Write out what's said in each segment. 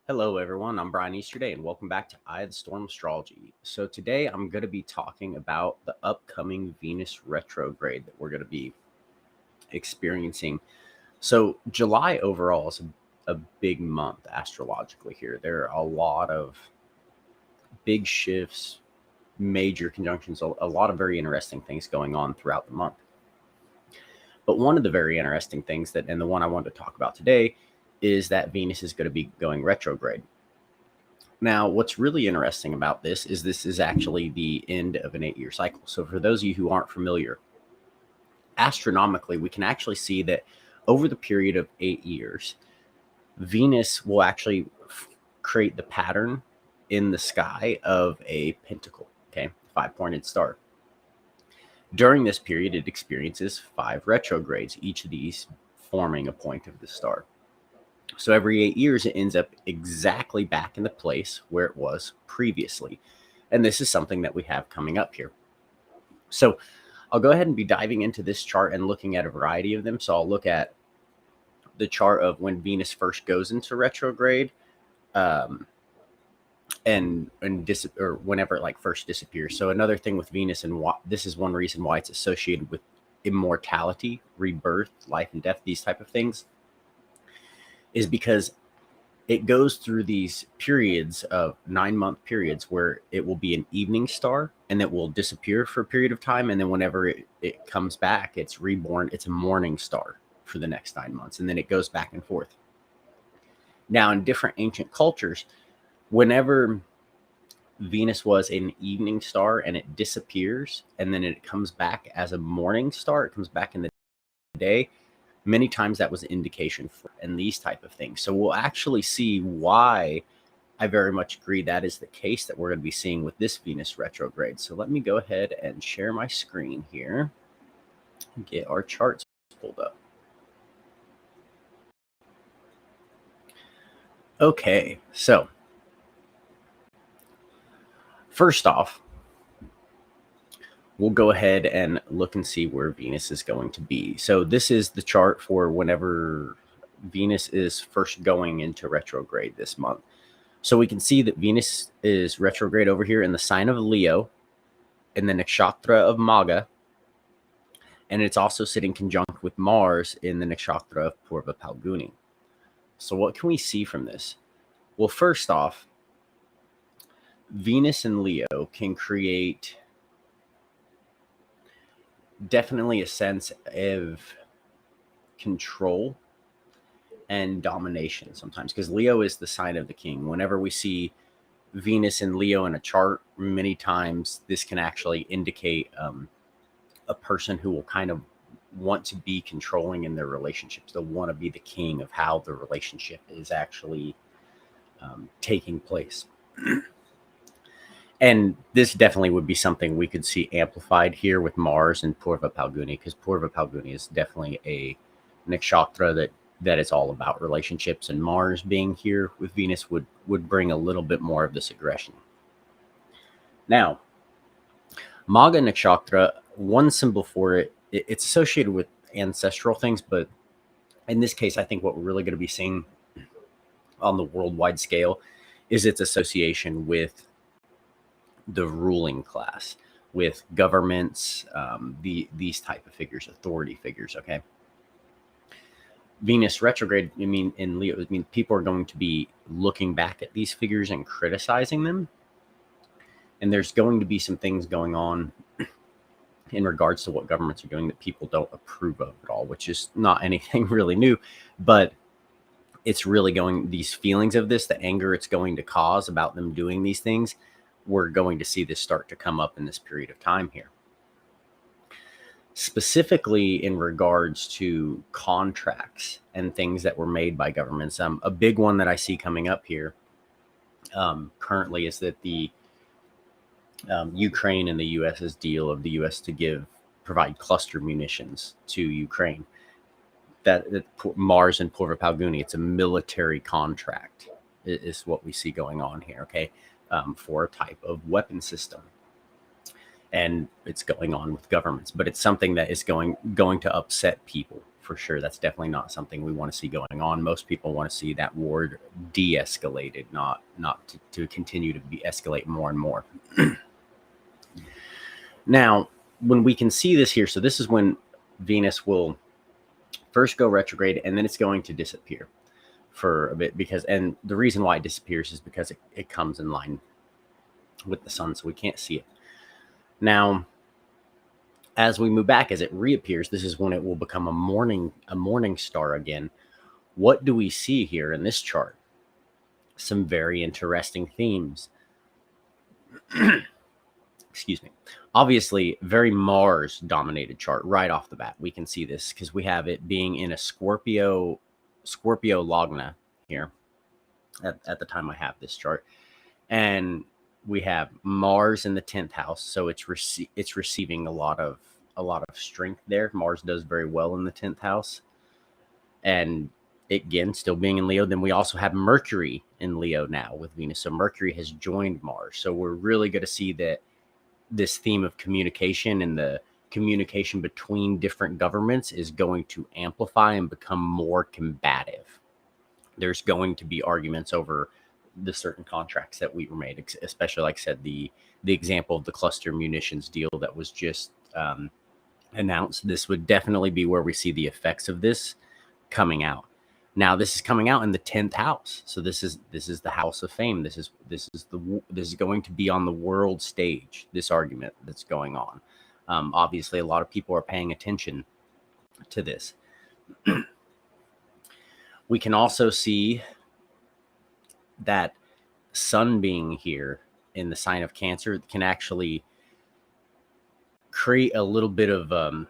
Hello, everyone. I'm Brian Easterday, and welcome back to Eye of the Storm Astrology. So today I'm going to be talking about the upcoming Venus retrograde that we're going to be experiencing. So July overall is a big month astrologically here. There are a lot of big shifts, major conjunctions, a lot of very interesting things going on throughout the month. But one of the very interesting things and the one I wanted to talk about today, is that Venus is going to be going retrograde. Now, what's really interesting about this is actually the end of an 8-year cycle. So for those of you who aren't familiar, astronomically, we can actually see that over the period of 8 years, Venus will actually create the pattern in the sky of a pentacle, okay, 5-pointed star. During this period, it experiences 5 retrogrades, each of these forming a point of the star. So every 8 years, it ends up exactly back in the place where it was previously. And this is something that we have coming up here. So I'll go ahead and be diving into this chart and looking at a variety of them. So I'll look at the chart of when Venus first goes into retrograde, and whenever it first disappears. So another thing with Venus, and this is one reason why it's associated with immortality, rebirth, life and death, these type of things, is because it goes through these periods of 9-month periods where it will be an evening star and it will disappear for a period of time. And then whenever it comes back, it's reborn. It's a morning star for the next 9 months. And then it goes back and forth. Now, in different ancient cultures, whenever Venus was an evening star and it disappears and then it comes back as a morning star, it comes back in the day, many times that was an indication for and these type of things. So we'll actually see why I very much agree that is the case that we're going to be seeing with this Venus retrograde. So let me go ahead and share my screen here and get our charts pulled up. Okay, so first off, we'll go ahead and look and see where Venus is going to be. So this is the chart for whenever Venus is first going into retrograde this month. So we can see that Venus is retrograde over here in the sign of Leo, in the nakshatra of Maga, and it's also sitting conjunct with Mars in the nakshatra of Purva Palguni. So what can we see from this? Well, first off, Venus and Leo can create definitely a sense of control and domination sometimes, because Leo is the sign of the king. Whenever we see Venus and Leo in a chart, many times this can actually indicate a person who will kind of want to be controlling in their relationships. They'll want to be the king of how the relationship is actually taking place. And this definitely would be something we could see amplified here with Mars and Purva Palguni, because Purva Palguni is definitely a nakshatra that is all about relationships, and Mars being here with Venus would bring a little bit more of this aggression. Now, Maga nakshatra, one symbol for it's associated with ancestral things, but in this case, I think what we're really going to be seeing on the worldwide scale is its association with the ruling class, with governments, these type of figures, authority figures. Okay. Venus retrograde, in Leo, people are going to be looking back at these figures and criticizing them. And there's going to be some things going on in regards to what governments are doing that people don't approve of at all, which is not anything really new, but it's really these feelings of this, the anger it's going to cause about them doing these things, we're going to see this start to come up in this period of time here. Specifically in regards to contracts and things that were made by governments. A big one that I see coming up here currently is that the Ukraine and the US's deal of the US to provide cluster munitions to Ukraine. That Mars and Purva Palguni, it's a military contract is what we see going on here, okay, for a type of weapon system. and it's going on with governments, but it's something that is going to upset people for sure. That's definitely not something we want to see going on. Most people want to see that war de-escalated, not to continue to be escalate more and more. Now, when we can see this here, so this is when Venus will first go retrograde, and then it's going to disappear for a bit, because, and the reason why it disappears is because it comes in line with the sun, so we can't see it. Now, as we move back, as it reappears, this is when it will become a morning star again. What do we see here in this chart? Some very interesting themes. Excuse me. Obviously, very Mars dominated chart right off the bat. We can see this because we have it being in a Scorpio Lagna here at the time I have this chart, and we have Mars in the 10th house, so it's receiving a lot of strength there. Mars does very well in the 10th house, and again, still being in Leo. Then we also have Mercury in Leo now with Venus, so Mercury has joined Mars. So we're really going to see that this theme of communication and the communication between different governments is going to amplify and become more combative. There's going to be arguments over the certain contracts that we were made, especially, like I said, the example of the cluster munitions deal that was just announced. This would definitely be where we see the effects of this coming out. Now, this is coming out in the 10th house, so this is the house of fame. This is going to be on the world stage. This argument that's going on. Obviously, a lot of people are paying attention to this. We can also see that Sun being here in the sign of Cancer can actually create a little bit of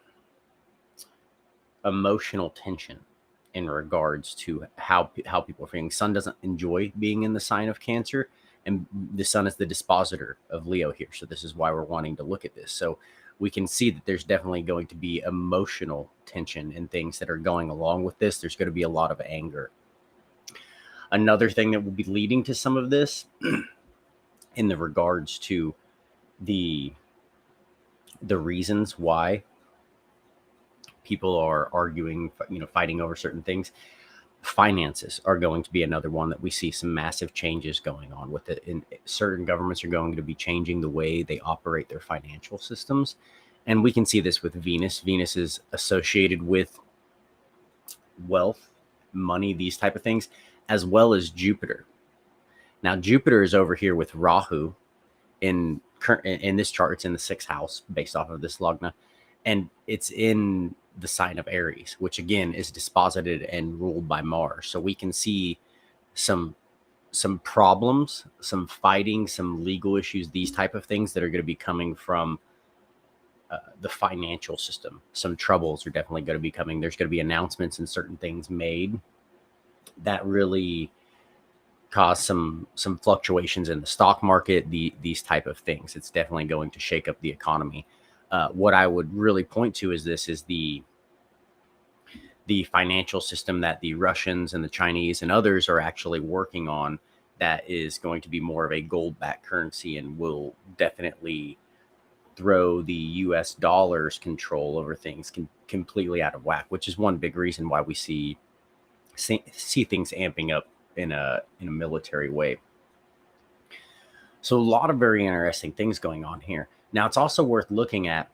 emotional tension in regards to how people are feeling. Sun doesn't enjoy being in the sign of Cancer, and the Sun is the dispositor of Leo here. So this is why we're wanting to look at this. So we can see that there's definitely going to be emotional tension and things that are going along with this. There's going to be a lot of anger. Another thing that will be leading to some of this in the regards to the reasons why people are arguing, fighting over certain things. Finances are going to be another one that we see some massive changes going on with it. And certain governments are going to be changing the way they operate their financial systems. And we can see this with Venus. Venus is associated with wealth, money, these type of things, as well as Jupiter. Now, Jupiter is over here with Rahu in this chart. It's in the 6th house based off of this Lagna, and it's in the sign of Aries, which again is disposited and ruled by Mars. So we can see some problems, some fighting, some legal issues, these type of things that are going to be coming from the financial system. Some troubles are definitely going to be coming. There's going to be announcements and certain things made that really cause some fluctuations in the stock market, these type of things. It's definitely going to shake up the economy. What I would really point to is the financial system that the Russians and the Chinese and others are actually working on, that is going to be more of a gold-backed currency and will definitely throw the US dollar's control over things completely out of whack, which is one big reason why we see things amping up in a military way. So a lot of very interesting things going on here. Now, it's also worth looking at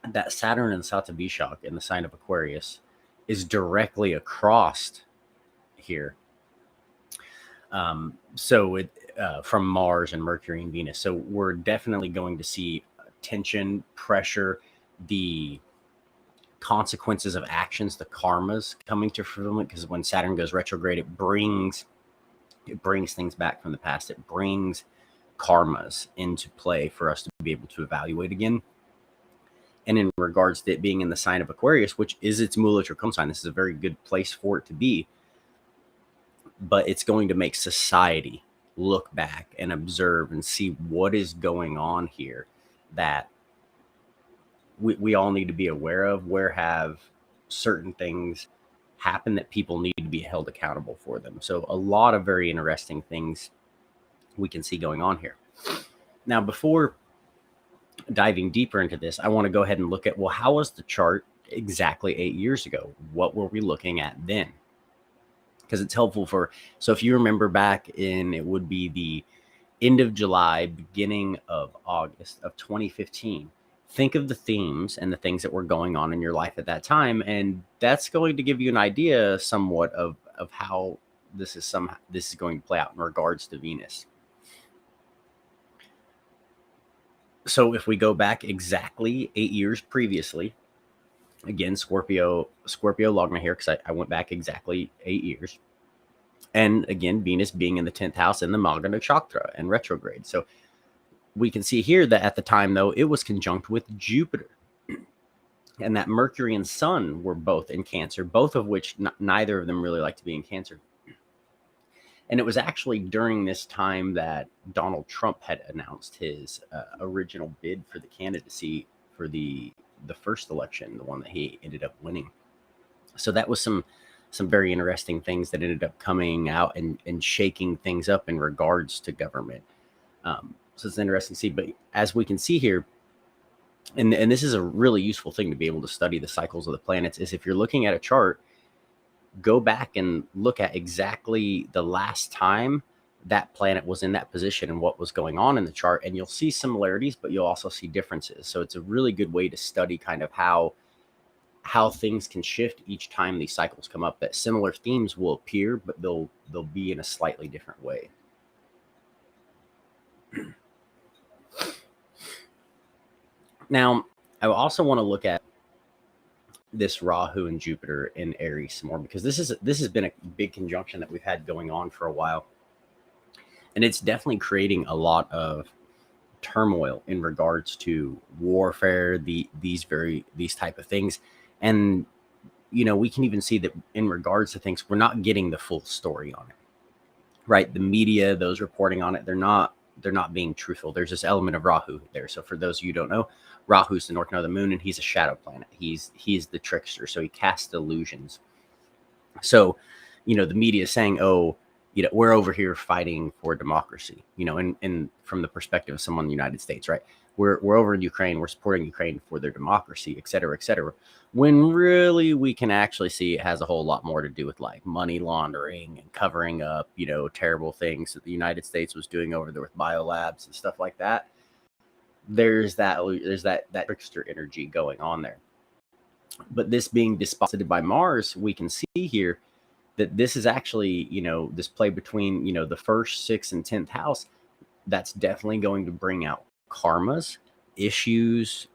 that Saturn and Satyavishak in the sign of Aquarius is directly across here. So from Mars and Mercury and Venus. So we're definitely going to see tension, pressure, the consequences of actions, the karmas coming to fulfillment, because when Saturn goes retrograde, it brings things back from the past. It brings karmas into play for us to be able to evaluate again. And in regards to it being in the sign of Aquarius, which is its Mula Tricone sign, this is a very good place for it to be. But it's going to make society look back and observe and see what is going on here that we all need to be aware of. Where have certain things happened that people need to be held accountable for them? So a lot of very interesting things we can see going on here. Now, before diving deeper into this, I want to go ahead and look at, well, how was the chart exactly 8 years ago? What were we looking at then? Because it's helpful so if you remember back in, it would be the end of July, beginning of August of 2015. Think of the themes and the things that were going on in your life at that time, and that's going to give you an idea somewhat of how this is going to play out in regards to Venus. So if we go back exactly 8 years previously, again, Scorpio Lagna here, because I went back exactly 8 years. And again, Venus being in the 10th house in the Magna Nakshatra and retrograde. So we can see here that at the time, though, it was conjunct with Jupiter. And that Mercury and Sun were both in Cancer, both of which neither of them really like to be in Cancer. And it was actually during this time that Donald Trump had announced his original bid for the candidacy for the first election, the one that he ended up winning. So that was some very interesting things that ended up coming out and shaking things up in regards to government. So it's interesting to see. But as we can see here, and this is a really useful thing to be able to study the cycles of the planets, is if you're looking at a chart, go back and look at exactly the last time that planet was in that position and what was going on in the chart, and you'll see similarities, but you'll also see differences. So it's a really good way to study kind of how things can shift each time these cycles come up, that similar themes will appear, but they'll be in a slightly different way. Now, I also want to look at this Rahu and Jupiter in Aries some more, because this has been a big conjunction that we've had going on for a while, and it's definitely creating a lot of turmoil in regards to warfare, these type of things. And we can even see that in regards to things, we're not getting the full story on it, right? The media, those reporting on it, they're not being truthful. There's this element of Rahu there. So for those of you who don't know, Rahu's the north node of the moon, and he's a shadow planet. He's the trickster, so he casts illusions. So, the media is saying, oh, we're over here fighting for democracy, and from the perspective of someone in the United States, right? We're over in Ukraine, we're supporting Ukraine for their democracy, et cetera, when really we can actually see it has a whole lot more to do with like money laundering and covering up, terrible things that the United States was doing over there with biolabs and stuff like that. There's that trickster energy going on there. But this being disposited by Mars, we can see here that this is actually, this play between, the first, 6th, and 10th house, that's definitely going to bring out karmas, issues,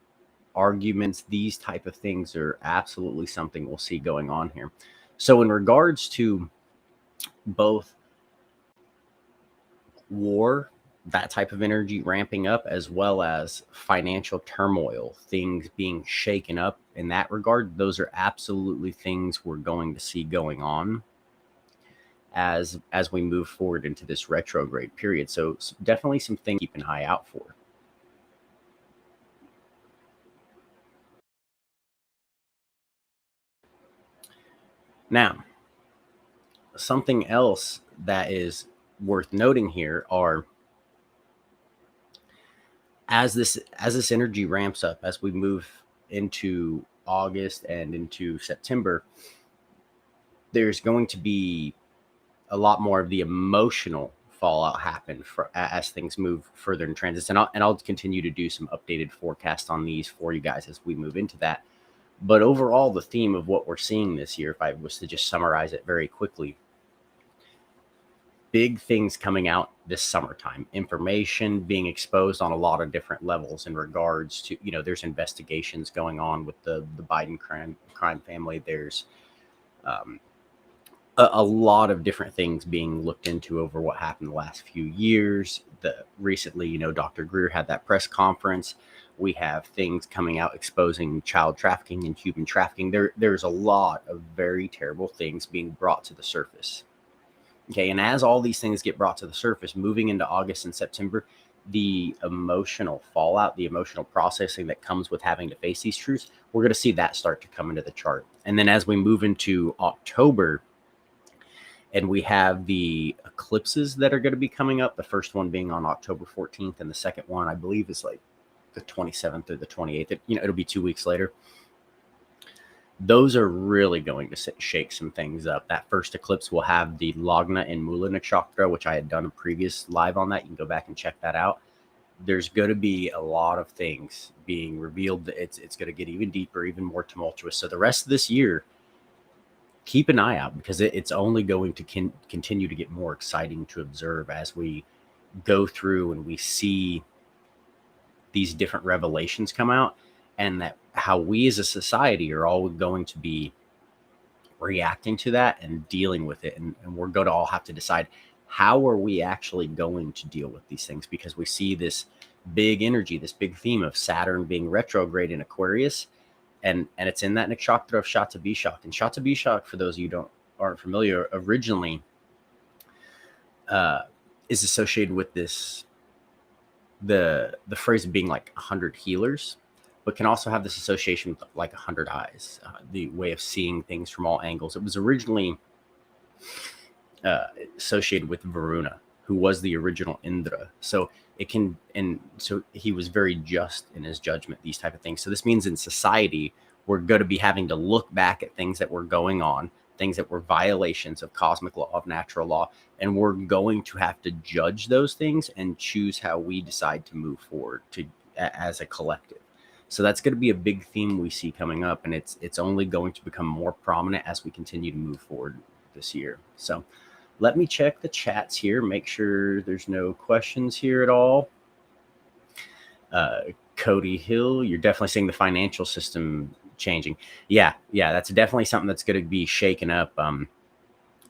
arguments. These type of things are absolutely something we'll see going on here. So in regards to both war, that type of energy ramping up, as well as financial turmoil, things being shaken up in that regard, those are absolutely things we're going to see going on as we move forward into this retrograde period. So definitely some things to keep an eye out for. Now, something else that is worth noting here are, as this energy ramps up, as we move into August and into September, there's going to be a lot more of the emotional fallout happen as things move further in transits. And I'll continue to do some updated forecasts on these for you guys as we move into that. But overall, the theme of what we're seeing this year, if I was to just summarize it very quickly, big things coming out this summertime, information being exposed on a lot of different levels in regards to, there's investigations going on with the Biden crime family. There's a lot of different things being looked into over what happened the last few years. Recently, Dr. Greer had that press conference. We have things coming out exposing child trafficking and human trafficking. There's a lot of very terrible things being brought to the surface. Okay, and as all these things get brought to the surface, moving into August and September, the emotional fallout, the emotional processing that comes with having to face these truths, we're going to see that start to come into the chart. And then as we move into October, and we have the eclipses that are going to be coming up, the first one being on October 14th, and the second one, I believe, is like the 27th or the 28th. It'll be 2 weeks later. Those are really going to shake some things up. That first eclipse will have the Lagna and Mula Nakshatra, which I had done a previous live on that. You can go back and check that out. There's going to be a lot of things being revealed. It's going to get even deeper, even more tumultuous. So the rest of this year, keep an eye out, because it's only going to continue to get more exciting to observe as we go through and we see these different revelations come out, and that how we as a society are all going to be reacting to that and dealing with it. And we're going to all have to decide, how are we actually going to deal with these things? Because we see this big energy, this big theme of Saturn being retrograde in Aquarius. And it's in that nakshatra of Shatabishak. And Shatabishak, for those of you who aren't familiar, originally is associated with this, the phrase of being like 100 healers, but can also have this association with like 100 eyes, the way of seeing things from all angles. It was originally associated with Varuna, who was the original Indra. So so he was very just in his judgment, these type of things. So this means in society, we're going to be having to look back at things that were going on, things that were violations of cosmic law, of natural law, and we're going to have to judge those things and choose how we decide to move forward as a collective. So that's going to be a big theme we see coming up, and it's only going to become more prominent as we continue to move forward this year. So let me check the chats here, make sure there's no questions here at all. Cody Hill, you're definitely seeing the financial system changing. Yeah, that's definitely something that's going to be shaken up,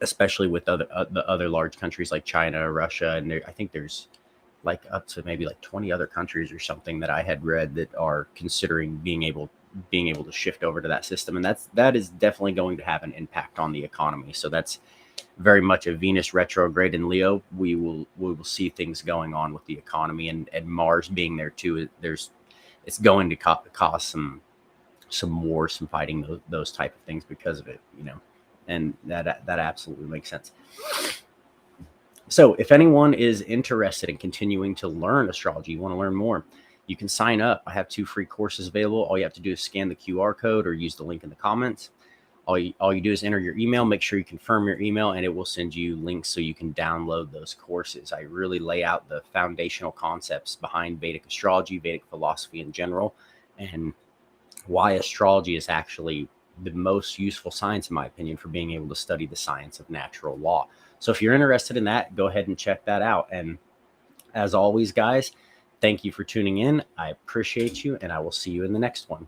especially with the other large countries like China, Russia, and I think there's like up to maybe like 20 other countries or something that I had read that are considering being able to shift over to that system, and that is definitely going to have an impact on the economy. So that's very much a Venus retrograde in Leo. We will see things going on with the economy, and Mars being there too. It's going to cause some wars, some fighting, those type of things because of it, and that absolutely makes sense. So if anyone is interested in continuing to learn astrology, you want to learn more, you can sign up. I have 2 free courses available. All you have to do is scan the QR code or use the link in the comments. All you do is enter your email, make sure you confirm your email, and it will send you links so you can download those courses. I really lay out the foundational concepts behind Vedic astrology, Vedic philosophy in general, and why astrology is actually the most useful science, in my opinion, for being able to study the science of natural law. So if you're interested in that, go ahead and check that out. And as always, guys, thank you for tuning in. I appreciate you, and I will see you in the next one.